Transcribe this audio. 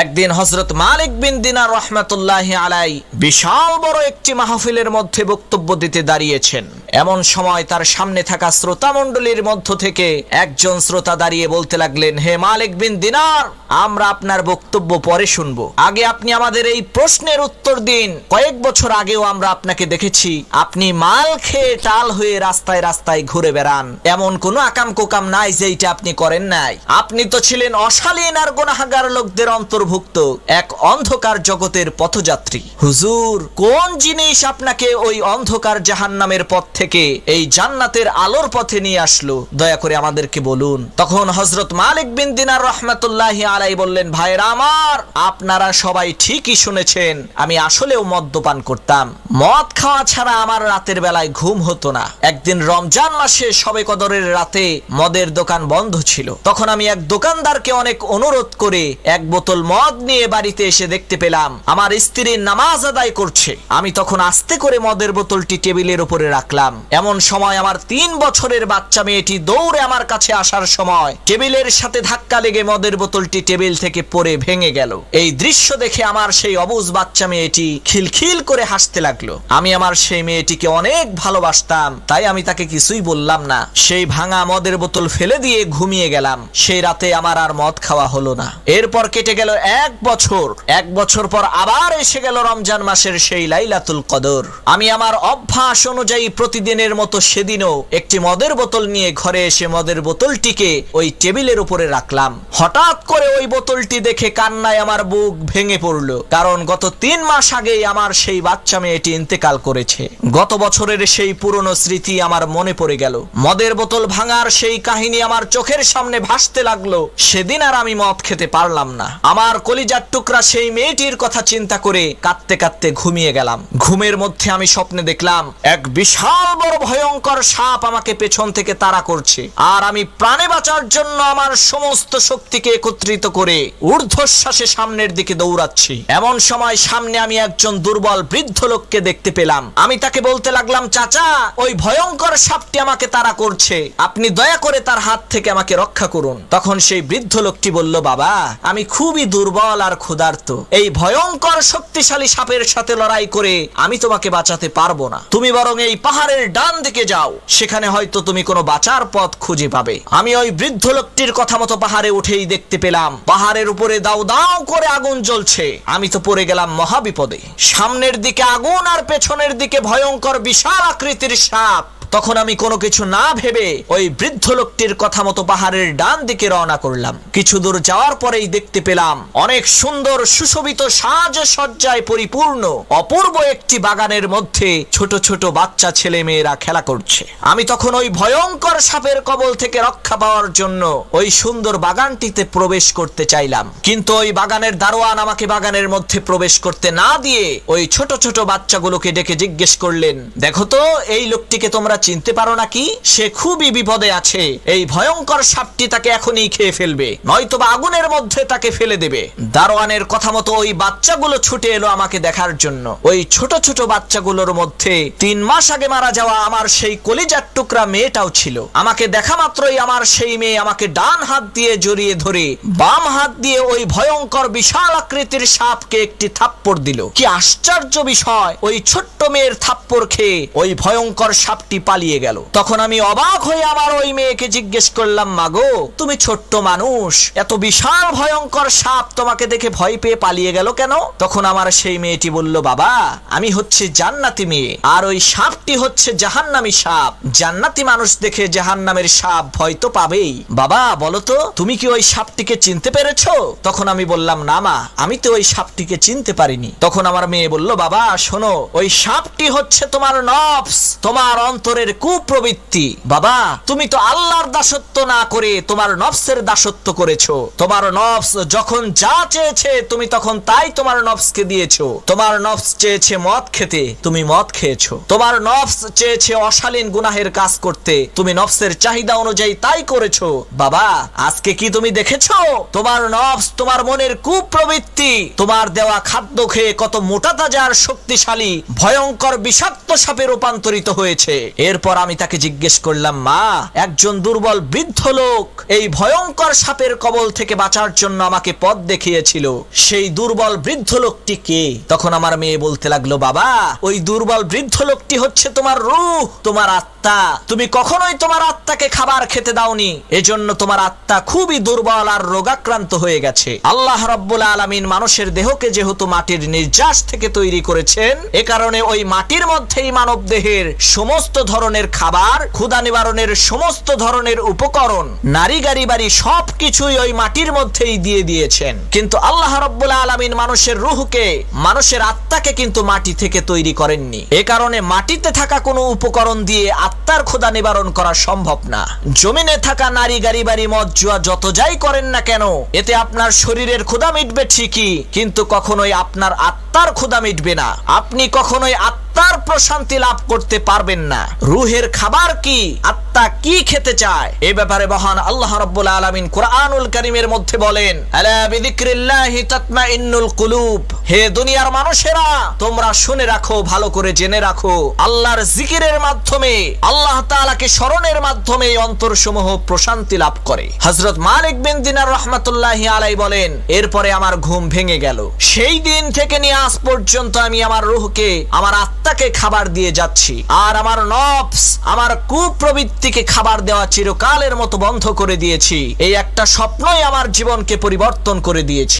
একদিন হযরত মালিক বিন দিনার রাহমাতুল্লাহি আলাইহি বিশাল বড় একটি মাহফিলের মধ্যে বক্তব্য দিতে দাঁড়িয়েছেন। এমন সময় তার সামনে থাকা শ্রোতা মণ্ডলীর মধ্য থেকে একজন শ্রোতা দাঁড়িয়ে বলতে লাগলেন, হে মালিক বিন দিনার, আমরা আপনার বক্তব্য পরে শুনবো, আগে আপনি আমাদের এই প্রশ্নের উত্তর দিন। কয়েক বছর আগেও আমরা আপনাকে দেখেছি আপনি মাল খেয়ে টাল হয়ে রাস্তায় রাস্তায় ঘুরে বেড়ান, এমন কোনো আকাম কোকাম নাই যেটা আপনি করেন নাই। আপনি তো ছিলেন অশালীন আর গুনাহগার লোকদের অন্তর্ভুক্ত এক অন্ধকার জগতের পথযাত্রী। হুজুর, কোন জিনিস আপনাকে ওই অন্ধকার জাহান্নামের পথ থেকে এই জান্নাতের আলোর পথে নিয়ে আসলো, দয়া করে আমাদেরকে বলুন। তখন হযরত মালিক বিন দিনার রাহমাতুল্লাহি আলাইহি বললেন, ভাইরা আমার, আপনারা সবাই ঠিকই শুনেছেন, আমি আসলেও মদ্যপান করতাম। মদ খাওয়া ছাড়া আমার রাতের বেলায় ঘুম হতো না। একদিন রমজান মাসে শবে কদরের রাতে মদের দোকান বন্ধ ছিল। তখন আমি এক দোকানদারকে অনেক অনুরোধ করে এক বোতল মদ নিয়ে বাড়িতে এসে দেখতে পেলাম আমার স্ত্রী নামাজ আদায় করছে। আমি তখন আস্তে করে মদের বোতলটি টেবিলের উপরে রাখলাম। এমন সময় আমার 3 বছরের বাচ্চা মেয়েটি দৌড়ে আমার কাছে আসার সময় টেবিলের সাথে ধাক্কা লেগে মদের বোতলটি টেবিল থেকে পড়ে ভেঙে গেল। এই দৃশ্য দেখে আমার সেই অবুঝ বাচ্চা মেয়েটি খিলখিল করে হাসতে লাগলো। আমি আমার সেই মেয়েটিকে অনেক ভালোবাসতাম, তাই আমি তাকে কিছুই বললাম না। সেই ভাঙা মদের বোতল ফেলে দিয়ে ঘুমিয়ে গেলাম। সেই রাতে আমার আর মদ খাওয়া হলো না। এরপর কেটে গেল 1 বছর। 1 বছর পর আবার এসে গেল রমজান মাসের সেই লাইলাতুল কদর। আমি আমার অভ্যাস অনুযায়ী প্রতিদিনের মতো সেদিনও একটি মদের বোতল নিয়ে ঘরে এসে মদের বোতলটিকে ওই টেবিলের উপরে রাখলাম। হঠাৎ করে ওই বোতলটি দেখে কান্নায় আমার বুক ভেঙে পড়ল, কারণ গত 3 মাস আগেই আমার সেই বাচ্চা মেয়েটি ইন্তেকাল করেছে। গত বছরের সেই পুরনো স্মৃতি আমার মনে পড়ে গেল। মদের বোতল ভাঙার সেই কাহিনী আমার চোখের সামনে ভাসতে লাগলো। সেদিন আর আমি মদ খেতে পারলাম না। আমার কলিজার টুকরা সেই মেয়েটির কথা চিন্তা করে কাঁদতে কাঁদতে ঘুমিয়ে গেলাম। ঘুমের মধ্যে আমি স্বপ্নে দেখলাম এক বিশাল বড় ভয়ঙ্কর সাপ আমাকে পেছন থেকে তাড়া করছে, আর আমি প্রাণে বাঁচার জন্য আমার সমস্ত শক্তিকে একত্রিত করে ঊর্ধ্বশ্বাসে সামনের দিকে দৌড়াচ্ছি। এমন সময় সামনে আমি একজন দুর্বল বৃদ্ধ লোককে দেখতে পেলাম। আমি তাকে বলতে লাগলাম, চাচা, ওই ভয়ঙ্কর সাপটি আমাকে তাড়া করছে, আপনি দয়া করে তার হাত থেকে আমাকে রক্ষা করুন। তখন সেই বৃদ্ধ লোকটি বলল, বাবা, আমি খুবই দুর্বল আর ক্ষুধার্ত, এই ভয়ঙ্কর শক্তিশালী সাপের সাথে লড়াই করে আমি তোমাকে বাঁচাতে পারবো না। তুমি বরং এই পাহাড়ের ডান দিকে যাও, সেখানে হয়তো তুমি কোনো বাঁচার পথ খুঁজে পাবে। আমি ওই বৃদ্ধ লোকটির কথা মতো পাহাড়ে উঠেই দেখতে পেলাম পাহাড়ের উপরে দাউ দাউ করে আগুন জ্বলছে। আমি তো পড়ে গেলাম মহাবিপদে। সামনের দিকে আগুন আর পেছনের দিকে ভয়ঙ্কর বিশাল আকৃতির সাপ। তখন আমি কোনো কিছু না ভেবে ওই বৃদ্ধ লোকটির কথা মতো পাহাড়ের ডান দিকে রওনা করলাম। কিছু দূর যাওয়ার পরেই দেখতে পেলাম অনেক সুন্দর সুশোভিত সাজ সজ্জায় পরিপূর্ণ অপূর্ব একটি বাগানের মধ্যে ছোট ছোট বাচ্চা ছেলে মেয়েরা খেলা করছে। আমি তখন ওই ভয়ঙ্কর সাপের কবল থেকে রক্ষা পাওয়ার জন্য ওই সুন্দর বাগানটিতে প্রবেশ করতে চাইলাম, কিন্তু ওই বাগানের দারোয়ান আমাকে বাগানের মধ্যে প্রবেশ করতে না দিয়ে ওই ছোট ছোট বাচ্চাগুলোকে ডেকে জিজ্ঞেস করলেন, দেখো তো এই লোকটিকে তোমরা চিনতে পারো নাকি? সে খুবই বিপদে আছে। এই ভয়ঙ্কর সাপটি তাকে এখনই খেয়ে ফেলবে, নয়তোবা আগুনের মধ্যে তাকে ফেলে দেবে। দারোয়ানের কথা মতো ওই বাচ্চাগুলো ছুটে এলো আমাকে দেখার জন্য। ওই ছোট ছোট বাচ্চাগুলোর মধ্যে 3 মাস আগে মারা যাওয়া আমার সেই কলিজার টুকরা মেয়েটাও ছিল। আমাকে দেখা মাত্রই আমার সেই মেয়ে আমাকে ডান হাত দিয়ে জড়িয়ে ধরে বাম হাত দিয়ে ওই ভয়ঙ্কর বিশাল আকৃতির সাপকে একটি থাপ্পড় দিল। কি আশ্চর্য বিষয়, ওই ছোট্ট মেয়ের থাপ্পড় খেয়ে ওই ভয়ঙ্কর সাপটি পালিয়ে গেল। তখন আমি অবাক হয়ে আমার ওই মেয়েকে জিজ্ঞেস করলাম, মাগো, তুমি ছোট্ট মানুষ, এত বিশাল ভয়ঙ্কর সাপ তোমাকে দেখে ভয় পেয়ে পালিয়ে গেল কেন? তখন আমার সেই মেয়েটি বলল, বাবা, আমি হচ্ছে জান্নাতি মেয়ে, আর ওই সাপটি হচ্ছে জাহান্নামী সাপ। জান্নাতি মানুষ দেখে জাহান্নামের সাপ ভয় তো পাবেই। বাবা, বলো তো, তুমি কি ওই সাপটিকে চিনতে পেরেছো? তখন আমি বললাম, না মা, আমি তো ওই সাপটিকে চিনতে পারিনি। তখন আমার মেয়ে বলল, বাবা শোনো, ওই সাপটি হচ্ছে তোমার নফস, তোমার অন্তরের কুপ্রবৃত্তি। বাবা, তুমি তো আল্লাহর দাসত্ব না করে তোমার নফসের দাসত্ব করেছো। তোমার নফস যখন যা চেয়েছে তুমি তখন তাই তোমার নফসকে দিয়েছো। তোমার নফস চেয়েছে মদ খেতে, তুমি মদ খেয়েছো। তোমার নফস চেয়েছে অশালীন গুনাহের কাজ করতে, তুমি নফসের চাহিদা অনুযায়ী তাই করেছো। বাবা, আজকে কি তুমি দেখেছো তোমার নফস, তোমার মনের কুপ্রবৃত্তি তোমার দেওয়া খাদ্য খেয়ে কত মোটা তাজা আর শক্তিশালী ভয়ঙ্কর বিষাক্ত সাপে রূপান্তরিত হয়েছে? এরপর আমি তাকে জিজ্ঞেস করলাম, মা, একজন দুর্বল বৃদ্ধ লোক এই ভয়ঙ্কর সাপের কবল থেকে বাঁচার জন্য আমাকে পথ দেখিয়েছিল, সেই দুর্বল বৃদ্ধ লোকটি কে? তখন আমার মেয়ে বলতে লাগলো, বাবা, ওই দুর্বল বৃদ্ধ লোকটি হচ্ছে তোমার রূহ, তোমার আত্মা। তুমি কখনোই তোমার আত্মাকে খাবার খেতে দাওনি, এজন্য তোমার আত্মা খুবই দুর্বল আর রোগাক্রান্ত হয়ে গেছে। আল্লাহ রাব্বুল আলামিন মানুষের দেহকে যেহেতু মাটির নির্যাস থেকে তৈরি করেছেন, এ কারণে ওই মাটির মধ্যেই মানব দেহের সমস্ত ধরনের খাবার, ক্ষুধা নিবারণের সমস্ত ধরনের উপকরণ, নারী গাড়ি বাড়ি সবকিছুই ওই মাটির মধ্যেই দিয়ে দিয়েছেন। কিন্তু আল্লাহ রাব্বুল আলামিন মানুষের রূহকে, মানুষের আত্মাকে কিন্তু মাটি থেকে তৈরি করেননি। এ কারণে মাটিতে থাকা কোনো উপকরণ দিয়ে আত্মার ক্ষুধা নিবারণ করা সম্ভব না। জমিনে থাকা নারী গাড়ি বাড়ি মদ জুয়া যত যাই করেন না কেন, এতে আপনার শরীরের ক্ষুধা মিটবে ঠিকই, কিন্তু কখনোই আপনার আত্মার ক্ষুধা মিটবে না। আপনি কখনোই আত্মার প্রশান্তি লাভ করতে পারবেন না। রূহের খাবার কি, আত্মা কি খেতে চায়, এ ব্যাপারে মহান আল্লাহ রাব্বুল আলামিন কুরআনুল কারীমের মধ্যে বলেন, আলা বিযিকরিল্লাহি তাতমাইন্নুল কুলুব। হে দুনিয়ার মানুষেরা, তোমরা শুনে রাখো, ভালো করে জেনে রাখো, আল্লাহর জিকিরের মাধ্যমে, আল্লাহ তাআলাকে স্মরণের মাধ্যমে অন্তরসমূহ প্রশান্তি লাভ করে। হযরত মালিক বিন দিনার রাহমাতুল্লাহি আলাইহি বলেন, এরপরে আমার ঘুম ভেঙে গেল। সেই দিন থেকে নিয়ে আজ পর্যন্ত আমি আমার রূহকে, আমার আত্মাকে খাবার দিয়ে যাচ্ছি, আর আমার নফস, আমার কুপ্রবৃত্তিকে খাবার দেওয়া চিরকালের মতো বন্ধ করে দিয়েছি। এই একটা স্বপ্নই আমার জীবনকে পরিবর্তন করে দিয়েছে।